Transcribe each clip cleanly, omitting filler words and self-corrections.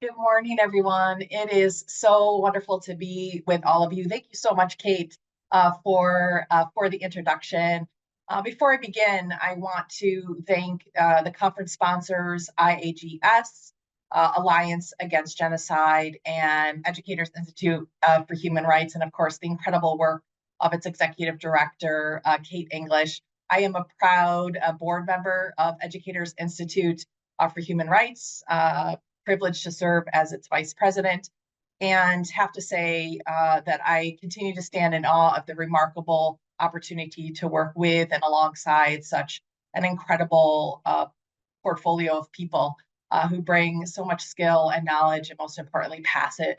Good morning, everyone. It is so wonderful to be with all of you. Thank you so much, Kate, for the introduction. Before I begin, I want to thank the conference sponsors, IAGS, Alliance Against Genocide, and Educators Institute for Human Rights, and of course, the incredible work of its executive director, Kate English. I am a proud board member of Educators Institute for Human Rights, privileged to serve as its vice president, and have to say that I continue to stand in awe of the remarkable opportunity to work with and alongside such an incredible portfolio of people who bring so much skill and knowledge, and most importantly, passion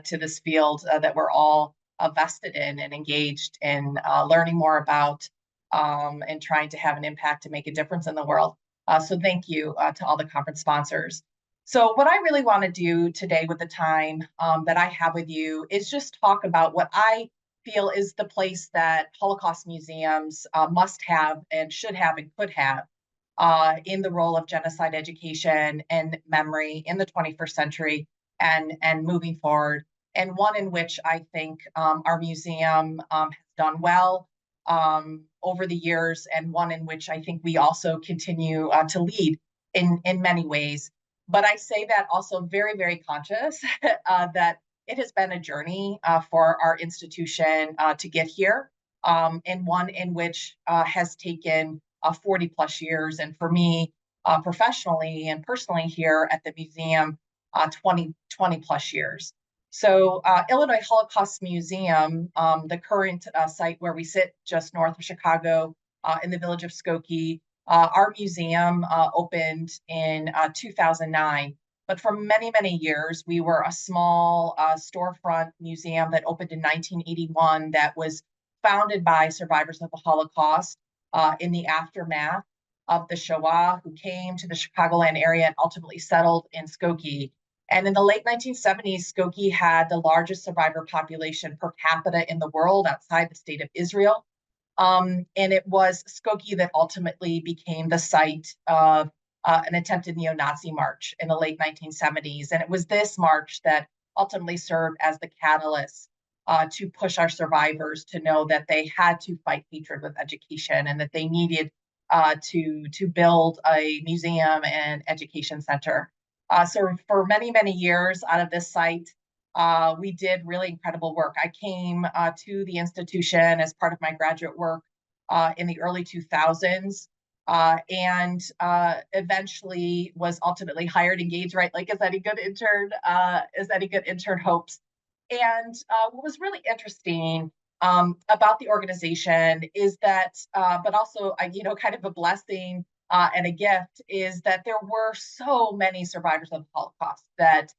to this field that we're all vested in and engaged in learning more about and trying to have an impact to make a difference in the world. So thank you to all the conference sponsors. So what I really want to do today with the time that I have with you is just talk about what I feel is the place that Holocaust museums must have and should have and could have in the role of genocide education and memory in the 21st century and moving forward, and one in which I think our museum has done well over the years, and one in which I think we also continue to lead in many ways. But I say that also very, very conscious that it has been a journey for our institution to get here, and one in which has taken 40 plus years. And for me, professionally and personally here at the museum, 20 plus years. So Illinois Holocaust Museum, the current site where we sit just north of Chicago in the village of Skokie, our museum opened in 2009. But for many, many years, we were a small storefront museum that opened in 1981 that was founded by survivors of the Holocaust in the aftermath of the Shoah, who came to the Chicagoland area and ultimately settled in Skokie. And in the late 1970s, Skokie had the largest survivor population per capita in the world outside the state of Israel. And it was Skokie that ultimately became the site of an attempted neo-Nazi march in the late 1970s. And it was this march that ultimately served as the catalyst to push our survivors to know that they had to fight hatred with education, and that they needed to build a museum and education center. So for many, many years out of this site, we did really incredible work. I came to the institution as part of my graduate work in the early 2000s, and eventually was ultimately hired, engaged, right? Like as any good intern hopes. And what was really interesting about the organization is that, but also, kind of a blessing and a gift, is that there were so many survivors of the Holocaust that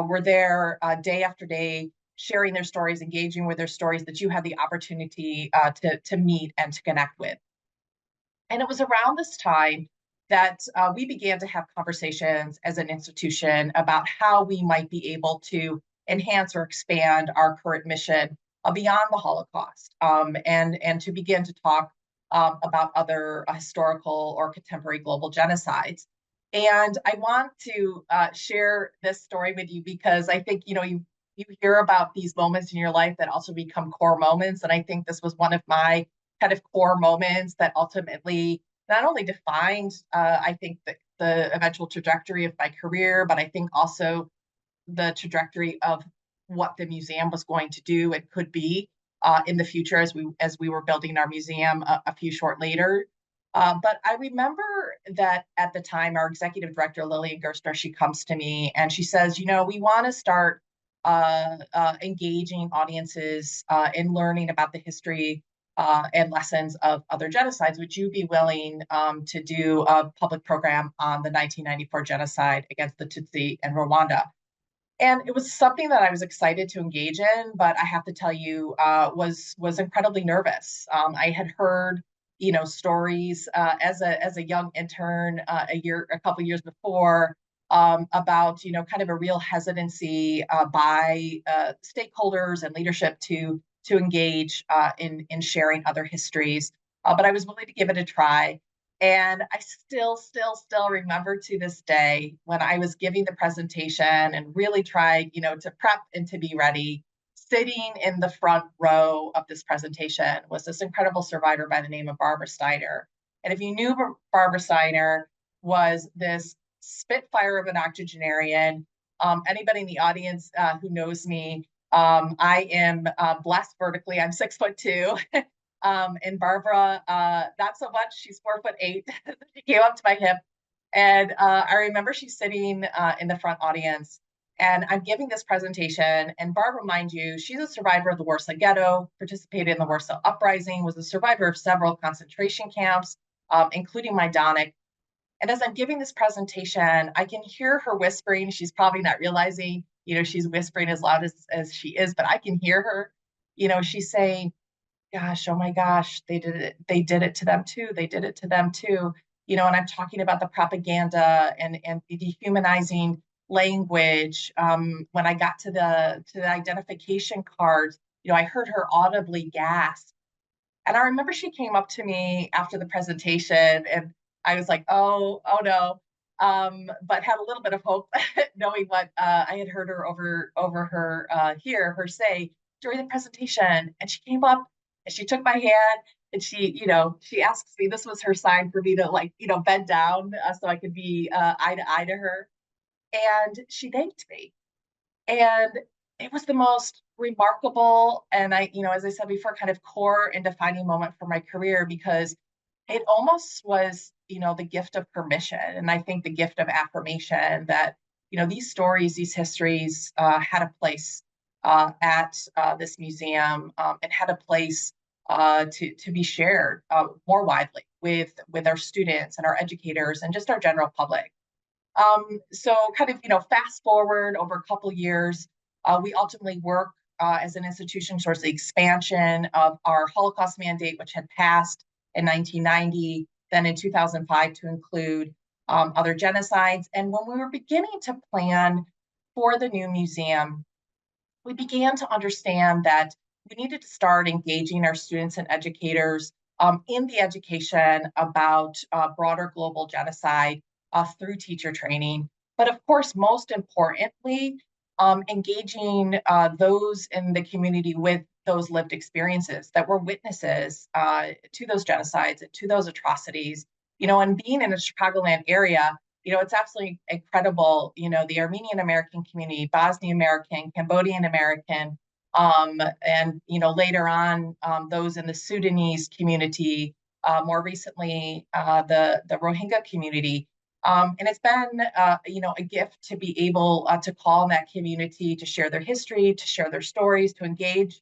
were there day after day, sharing their stories, engaging with their stories, that you had the opportunity to meet and to connect with. And it was around this time that we began to have conversations as an institution about how we might be able to enhance or expand our current mission beyond the Holocaust, and to begin to talk about other historical or contemporary global genocides. And I want to share this story with you because I think, you hear about these moments in your life that also become core moments. And I think this was one of my kind of core moments that ultimately not only defined, I think, the eventual trajectory of my career, but I think also the trajectory of what the museum was going to do and could be in the future as we were building our museum a few short later. But I remember that at the time, our executive director, Lillian Gerstner, she comes to me and she says, we want to start engaging audiences in learning about the history and lessons of other genocides. Would you be willing to do a public program on the 1994 genocide against the Tutsi and Rwanda? And it was something that I was excited to engage in, but I have to tell you, was incredibly nervous. I had heard, stories as a young intern a couple years before about, kind of a real hesitancy by stakeholders and leadership to engage in sharing other histories. But I was willing to give it a try. And I still remember to this day when I was giving the presentation and really tried, to prep and to be ready. Sitting in the front row of this presentation was this incredible survivor by the name of Barbara Steiner. And if you knew, Barbara Steiner was this spitfire of an octogenarian. Anybody in the audience who knows me, I am blessed vertically. I'm 6'2". And Barbara, not so much. She's 4'8". She came up to my hip. And I remember she's sitting in the front audience, and I'm giving this presentation. And Barbara, mind you, she's a survivor of the Warsaw Ghetto, participated in the Warsaw Uprising, was a survivor of several concentration camps, including Majdanek. And as I'm giving this presentation, I can hear her whispering. She's probably not realizing, she's whispering as loud as she is, but I can hear her. She's saying, gosh, oh my gosh, they did it. They did it to them too. They did it to them too. And I'm talking about the propaganda and the dehumanizing language. When I got to the identification cards, I heard her audibly gasp. And I remember she came up to me after the presentation, and I was like, oh no. But had a little bit of hope, knowing what I had heard her over hear her say during the presentation. And she came up and she took my hand, and she asks me, this was her sign for me to bend down so I could be eye to eye to her. And she thanked me. And it was the most remarkable, and as I said before, kind of core and defining moment for my career, because it almost was, the gift of permission. And I think the gift of affirmation that, these stories, these histories had a place at this museum, and had a place to be shared more widely with our students and our educators and just our general public. So kind of, fast forward over a couple years, we ultimately work as an institution towards the expansion of our Holocaust mandate, which had passed in 1990, then in 2005 to include other genocides. And when we were beginning to plan for the new museum, we began to understand that we needed to start engaging our students and educators in the education about broader global genocide through teacher training. But of course, most importantly, engaging those in the community with those lived experiences that were witnesses to those genocides and to those atrocities. And being in the Chicagoland area, it's absolutely incredible. The Armenian American community, Bosnian American, Cambodian American, and later on those in the Sudanese community, more recently the Rohingya community. And it's been a gift to be able to call on that community to share their history, to share their stories, to engage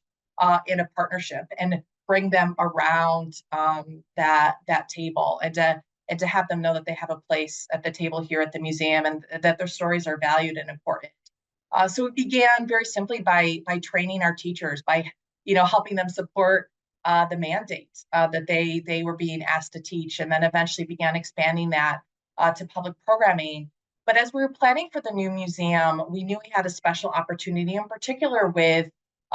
in a partnership and bring them around that table, and to have them know that they have a place at the table here at the museum, and that their stories are valued and important. So it began very simply by training our teachers, by helping them support the mandate that they were being asked to teach, and then eventually began expanding that to public programming. But as we were planning for the new museum, we knew we had a special opportunity, in particular with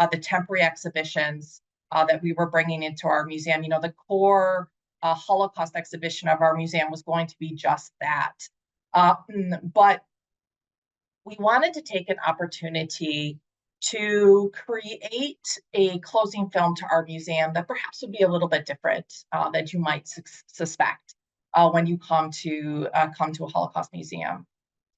the temporary exhibitions that we were bringing into our museum. The core Holocaust exhibition of our museum was going to be just that. But we wanted to take an opportunity to create a closing film to our museum that perhaps would be a little bit different than you might suspect when you come to a Holocaust museum.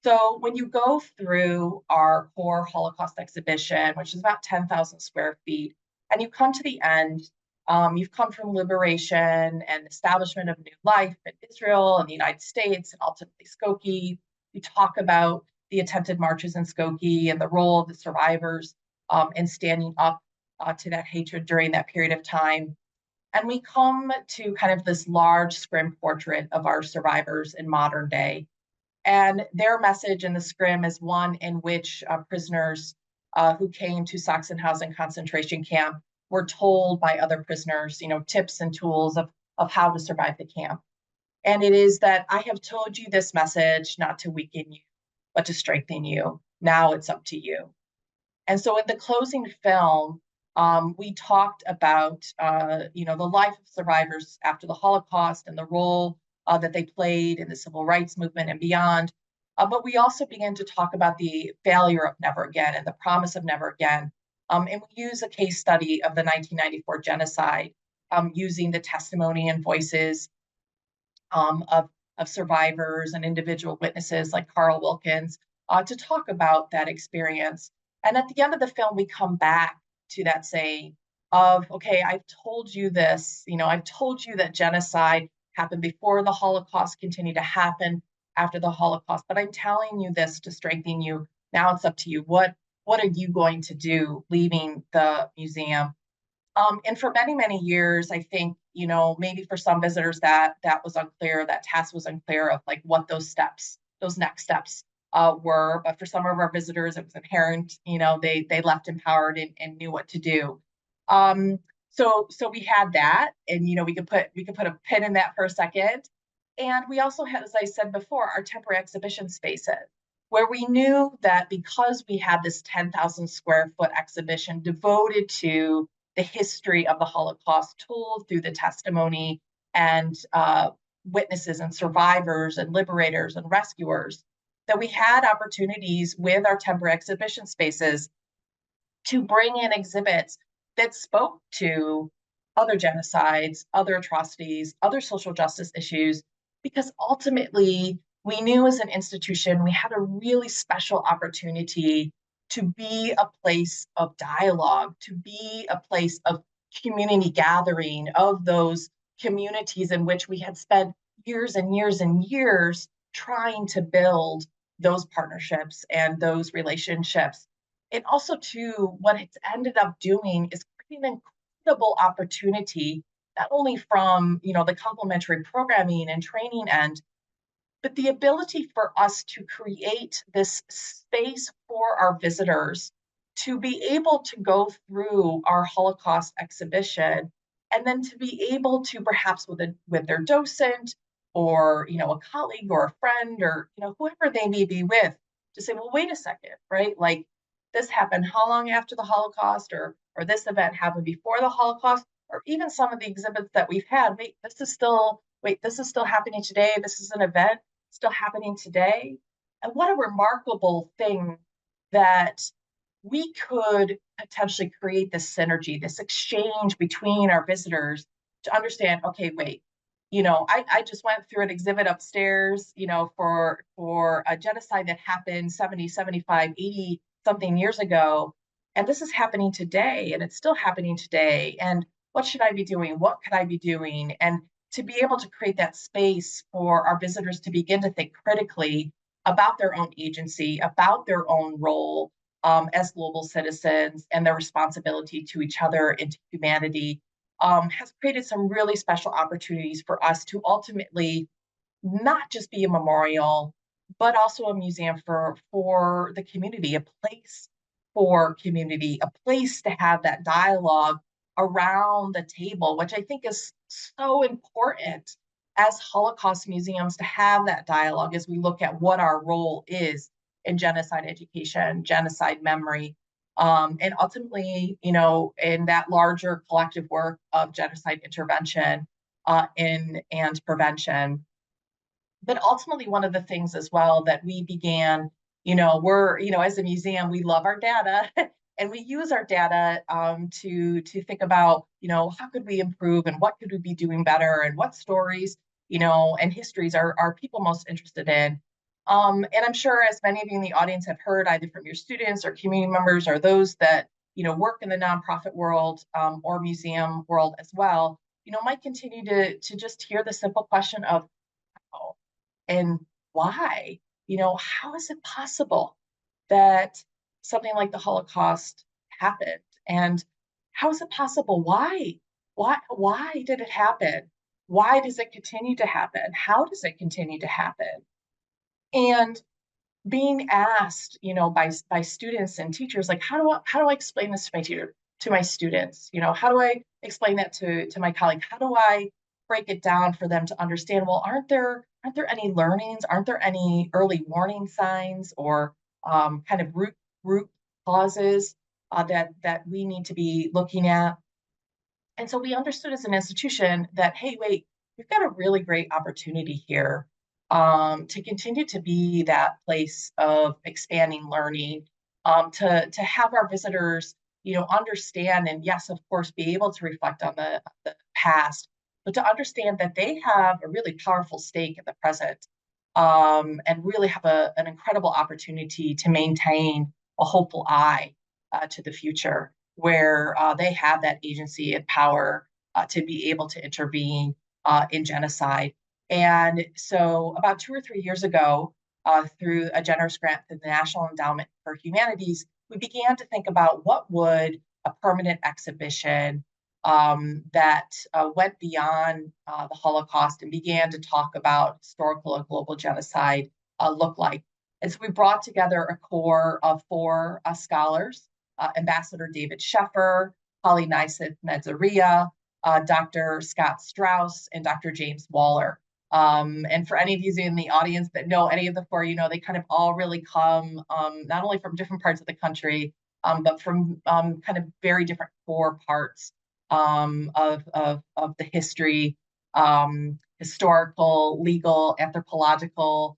So when you go through our core Holocaust exhibition, which is about 10,000 square feet, and you come to the end, you've come from liberation and establishment of new life in Israel and the United States, and ultimately Skokie. You talk about the attempted marches in Skokie and the role of the survivors in standing up to that hatred during that period of time. And we come to kind of this large scrim portrait of our survivors in modern day. And their message in the scrim is one in which prisoners who came to Sachsenhausen concentration camp were told by other prisoners, tips and tools of how to survive the camp. And it is that I have told you this message not to weaken you, but to strengthen you. Now it's up to you. And so in the closing film, we talked about, the life of survivors after the Holocaust and the role that they played in the civil rights movement and beyond. But we also began to talk about the failure of never again and the promise of never again. And we use a case study of the 1994 genocide, using the testimony and voices of survivors and individual witnesses like Carl Wilkins to talk about that experience. And at the end of the film, we come back to that saying of, okay, I've told you this, I've told you that genocide happened before the Holocaust, continued to happen after the Holocaust, but I'm telling you this to strengthen you. Now it's up to you. What are you going to do leaving the museum? And for many, many years, I think, maybe for some visitors that was unclear, that task was unclear of like what those next steps were. But for some of our visitors, it was inherent, they left empowered and knew what to do. So we had that, and we could put a pin in that for a second. And we also had, as I said before, our temporary exhibition spaces, where we knew that because we had this 10,000 square foot exhibition devoted to the history of the Holocaust, told through the testimony and witnesses and survivors and liberators and rescuers, that we had opportunities with our temporary exhibition spaces to bring in exhibits that spoke to other genocides, other atrocities, other social justice issues, because ultimately we knew as an institution we had a really special opportunity to be a place of dialogue, to be a place of community gathering of those communities in which we had spent years and years and years trying to build those partnerships and those relationships. And also, too, what it's ended up doing is creating an incredible opportunity, not only from the complementary programming and training end, but the ability for us to create this space for our visitors to be able to go through our Holocaust exhibition, and then to be able to perhaps with their docent or a colleague or a friend or whoever they may be with, to say, well, wait a second, right? Like, this happened how long after the Holocaust, or this event happened before the Holocaust, or even some of the exhibits that we've had. This is still happening today. This is an event still happening today. And what a remarkable thing that we could potentially create this synergy, this exchange between our visitors to understand, okay, wait, I just went through an exhibit upstairs, for a genocide that happened 70, 75, 80 something years ago. And this is happening today, and it's still happening today. And what should I be doing? What could I be doing? And to be able to create that space for our visitors to begin to think critically about their own agency, about their own role as global citizens and their responsibility to each other and to humanity, has created some really special opportunities for us to ultimately not just be a memorial, but also a museum for the community, a place for community, a place to have that dialogue around the table, which I think is so important as Holocaust museums, to have that dialogue as we look at what our role is in genocide education, genocide memory, and ultimately, in that larger collective work of genocide intervention and prevention. But ultimately, one of the things as well that we began, as a museum, we love our data and we use our data to think about, how could we improve and what could we be doing better and what stories, and histories are people most interested in. And I'm sure as many of you in the audience have heard either from your students or community members or those that, work in the nonprofit world or museum world as well, might continue to just hear the simple question of, oh, and why? How is it possible that something like the Holocaust happened? And how is it possible? Why? Why did it happen? Why does it continue to happen? How does it continue to happen? And being asked, by students and teachers, like, how do I explain this to my teacher, to my students? How do I explain that to my colleague? How do I break it down for them to understand? Well, aren't there any learnings? Aren't there any early warning signs or kind of root causes that we need to be looking at? And so we understood as an institution that, hey, wait, we've got a really great opportunity here to continue to be that place of expanding learning, to have our visitors, understand and yes, of course, be able to reflect on the past, but to understand that they have a really powerful stake in the present, and really have an incredible opportunity to maintain a hopeful eye to the future, where they have that agency and power to be able to intervene in genocide. And so, about 2 or 3 years ago, through a generous grant through the National Endowment for Humanities, we began to think about what would a permanent exhibition that went beyond the Holocaust and began to talk about historical and global genocide look like. And so we brought together a core of four scholars, Ambassador David Sheffer, Holly Neiseth Medzaria, Dr. Scott Strauss, and Dr. James Waller. And for any of you in the audience that know any of the four, they kind of all really come not only from different parts of the country, but from kind of very different core parts of the history, historical, legal, anthropological,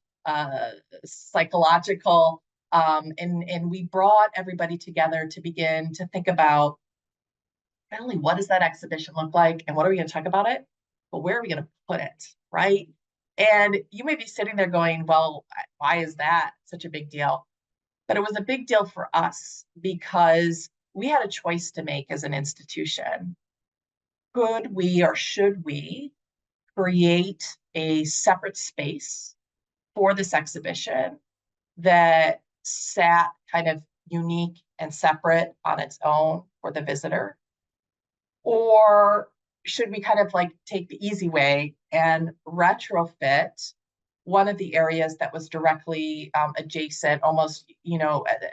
psychological, and we brought everybody together to begin to think about not only what does that exhibition look like and what are we going to talk about it, but where are we going to put it, right? And you may be sitting there going, well, why is that such a big deal? But it was a big deal for us because we had a choice to make as an institution. Could we or should we create a separate space for this exhibition that sat kind of unique and separate on its own for the visitor? Or should we kind of like take the easy way and retrofit one of the areas that was directly adjacent, almost,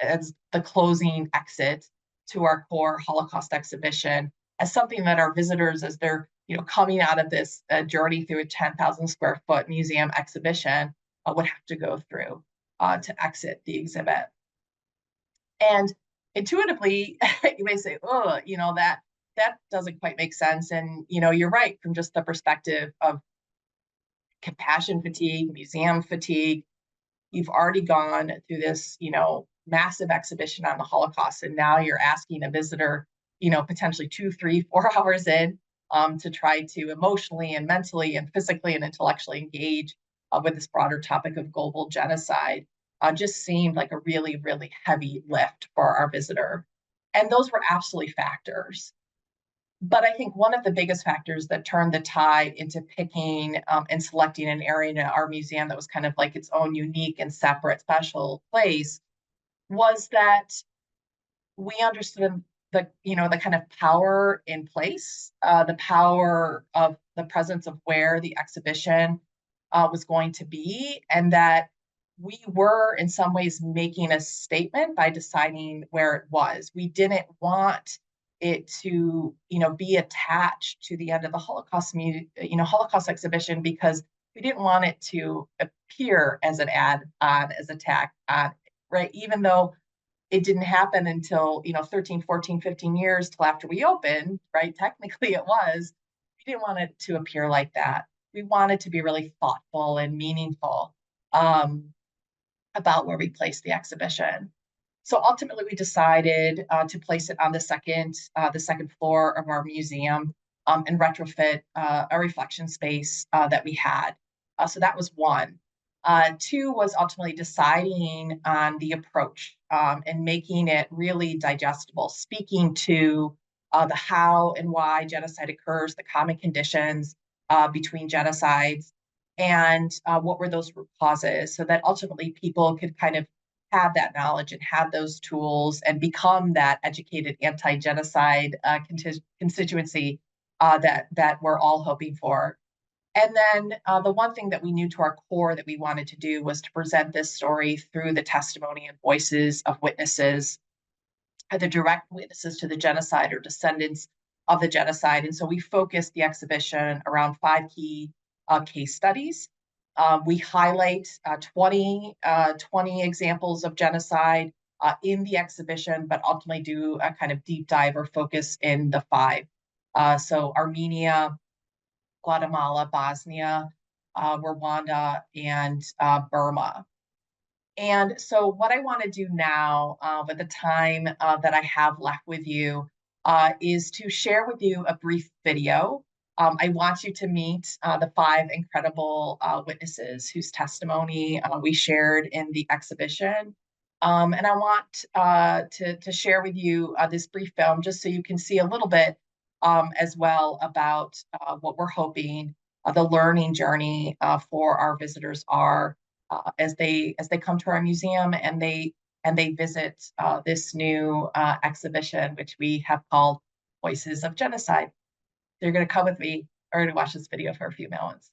as the closing exit to our core Holocaust exhibition, as something that our visitors, as they're, coming out of this journey through a 10,000 square foot museum exhibition, would have to go through to exit the exhibit. And intuitively, you may say, oh, that doesn't quite make sense. And, you're right, from just the perspective of compassion fatigue, museum fatigue. You've already gone through this, massive exhibition on the Holocaust, and now you're asking a visitor, potentially 2, 3, 4 hours in, to try to emotionally and mentally and physically and intellectually engage with this broader topic of global genocide. Just seemed like a really, really heavy lift for our visitor. And those were absolutely factors. But I think one of the biggest factors that turned the tide into picking and selecting an area in our museum that was kind of like its own unique and separate special place was that we understood the kind of power in place, the power of the presence of where the exhibition was going to be, and that we were in some ways making a statement by deciding where it was. We didn't want it to, be attached to the end of the Holocaust exhibition, because we didn't want it to appear as an ad on, as a tack on, right? Even though it didn't happen until, 13, 14, 15 years till after we opened, right? Technically it was. We didn't want it to appear like that. We wanted to be really thoughtful and meaningful about where we placed the exhibition. So ultimately, we decided to place it on the second floor of our museum, and retrofit a reflection space that we had. So that was one. Two was ultimately deciding on the approach, and making it really digestible, speaking to the how and why genocide occurs, the common conditions between genocides, and what were those root causes, so that ultimately people could kind of have that knowledge and have those tools and become that educated anti-genocide constituency that we're all hoping for. And then the one thing that we knew to our core that we wanted to do was to present this story through the testimony and voices of witnesses, either direct witnesses to the genocide or descendants of the genocide. And so we focused the exhibition around 5 key case studies. We highlight 20 examples of genocide in the exhibition, but ultimately do a kind of deep dive or focus in the 5. So Armenia, Guatemala, Bosnia, Rwanda, and Burma. And so what I want to do now, with the time that I have left with you, is to share with you a brief video. I want you to meet the 5 incredible witnesses whose testimony we shared in the exhibition. And I want to share with you this brief film just so you can see a little bit as well about what we're hoping the learning journey for our visitors are as they come to our museum and they visit this new exhibition, which we have called Voices of Genocide. So you're going to come with me or to watch this video for a few moments.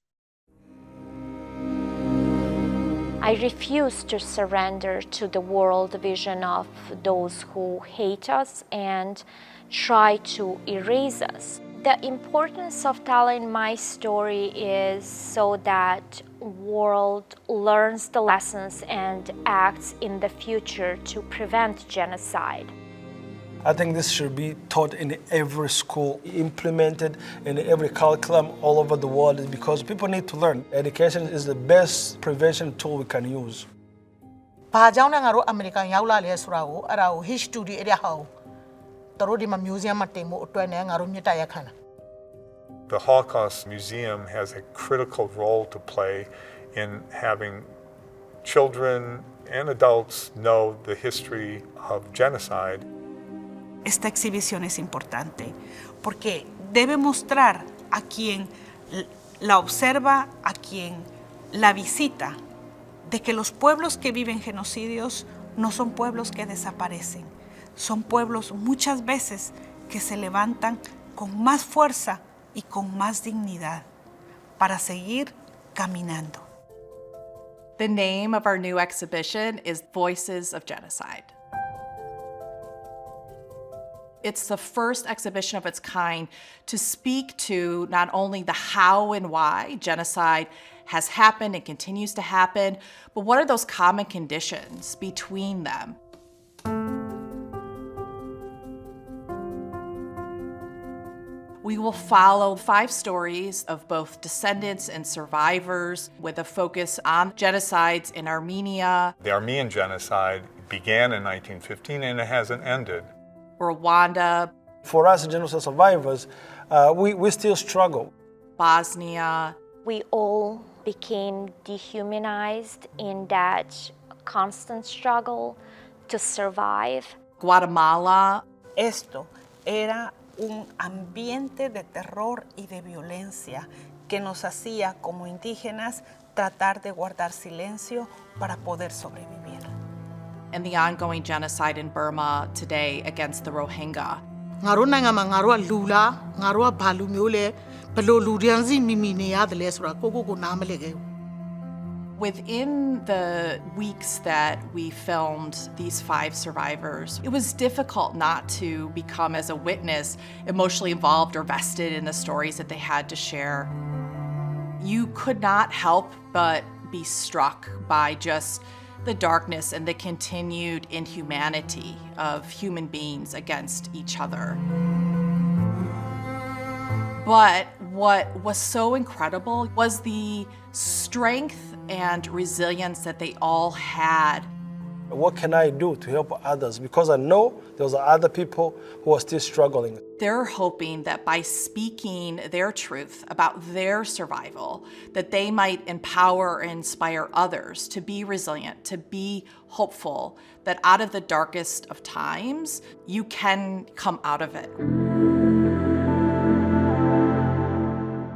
I refuse to surrender to the world vision of those who hate us and try to erase us. The importance of telling my story is so that world learns the lessons and acts in the future to prevent genocide. I think this should be taught in every school, implemented in every curriculum all over the world, because people need to learn. Education is the best prevention tool we can use.ဘာကြောင့်လဲငါတို့အမေရိကန်ရောက်လာလဲဆိုတာကိုအဲ့ဒါကို history အဲ့ဒါဟောတို့ဒီမှာ museum မှာတင်ဖို့အတွက်နဲ့ငါတို့မြစ်တာရက်ခံတာ The Holocaust Museum has a critical role to play in having children and adults know the history of genocide. Esta exhibición es importante porque debe mostrar a quien la observa, a quien la visita, de que los pueblos que viven genocidios no son pueblos que desaparecen, son pueblos muchas veces que se levantan con más fuerza y con más dignidad para seguir caminando. The name of our new exhibition is Voices of Genocide. It's the first exhibition of its kind to speak to not only the how and why genocide has happened and continues to happen, but what are those common conditions between them? We will follow 5 stories of both descendants and survivors with a focus on genocides in Armenia. The Armenian genocide began in 1915 and it hasn't ended. Rwanda. For us genocide survivors, we still struggle. Bosnia. We all became dehumanized in that constant struggle to survive. Guatemala. Esto era un ambiente de terror y de violencia que nos hacía como indígenas tratar de guardar silencio para poder sobrevivir. And the ongoing genocide in Burma today against the Rohingya. ငါတို့နိုင်ငံမှာငါတို့ကလူလားငါတို့ကဘာလူမျိုးလဲဘယ်လိုလူဒန်းစီမိမိနေရတယ်လဲဆိုတာကိုနားမလည်ခဲ့ဘူး Within the weeks that we filmed these 5 survivors, it was difficult not to become, as a witness, emotionally involved or vested in the stories that they had to share. You could not help but be struck by just the darkness and the continued inhumanity of human beings against each other. But what was so incredible was the strength and resilience that they all had. What can I do to help others? Because I know there's other people who are still struggling. They're hoping that by speaking their truth about their survival, that they might empower and inspire others to be resilient, to be hopeful, that out of the darkest of times, you can come out of it.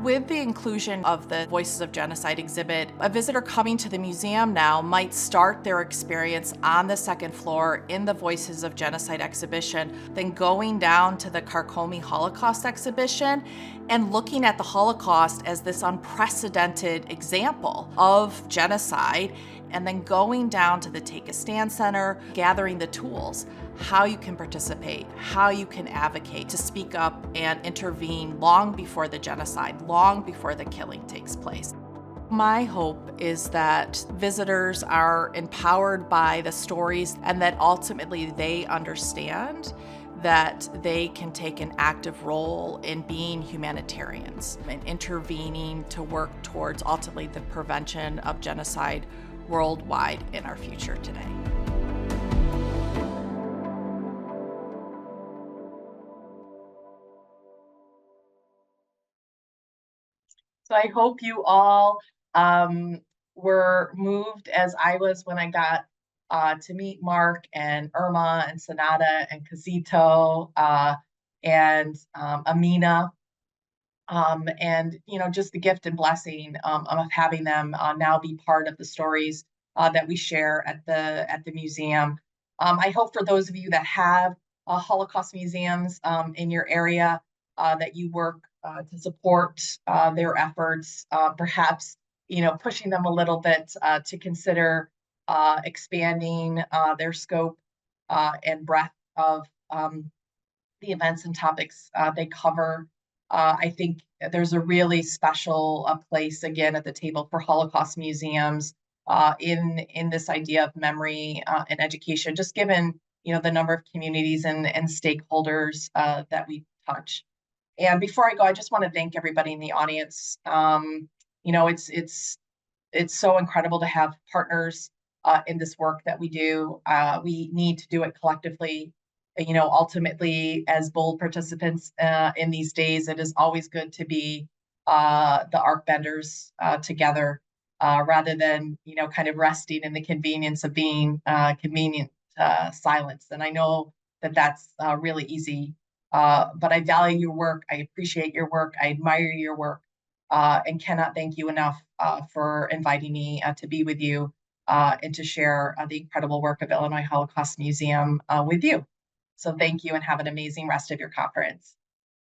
With the inclusion of the Voices of Genocide exhibit, a visitor coming to the museum now might start their experience on the 2nd floor in the Voices of Genocide exhibition, then going down to the Kharkomi Holocaust exhibition and looking at the Holocaust as this unprecedented example of genocide, and then going down to the Take a Stand Center, gathering the tools, how you can participate, how you can advocate to speak up and intervene long before the genocide, long before the killing takes place. My hope is that visitors are empowered by the stories and that ultimately they understand that they can take an active role in being humanitarians and intervening to work towards ultimately the prevention of genocide worldwide in our future today. So I hope you all were moved as I was when I got to meet Mark and Irma and Sonata and Casito and Amina. And just the gift and blessing of having them now be part of the stories that we share at the museum. I hope for those of you that have Holocaust museums in your area that you work to support their efforts, perhaps pushing them a little bit to consider expanding their scope and breadth of the events and topics they cover. I think there's a really special place again at the table for Holocaust museums in this idea of memory and education, just given the number of communities and stakeholders that we touch. And before I go, I just want to thank everybody in the audience. It's so incredible to have partners in this work that we do. We need to do it collectively. Ultimately, as bold participants in these days, it is always good to be the arc benders together rather than, kind of resting in the convenience of being convenient silence. And I know that that's really easy, but I value your work. I appreciate your work. I admire your work and cannot thank you enough for inviting me to be with you and to share the incredible work of Illinois Holocaust Museum with you. So thank you and have an amazing rest of your conference.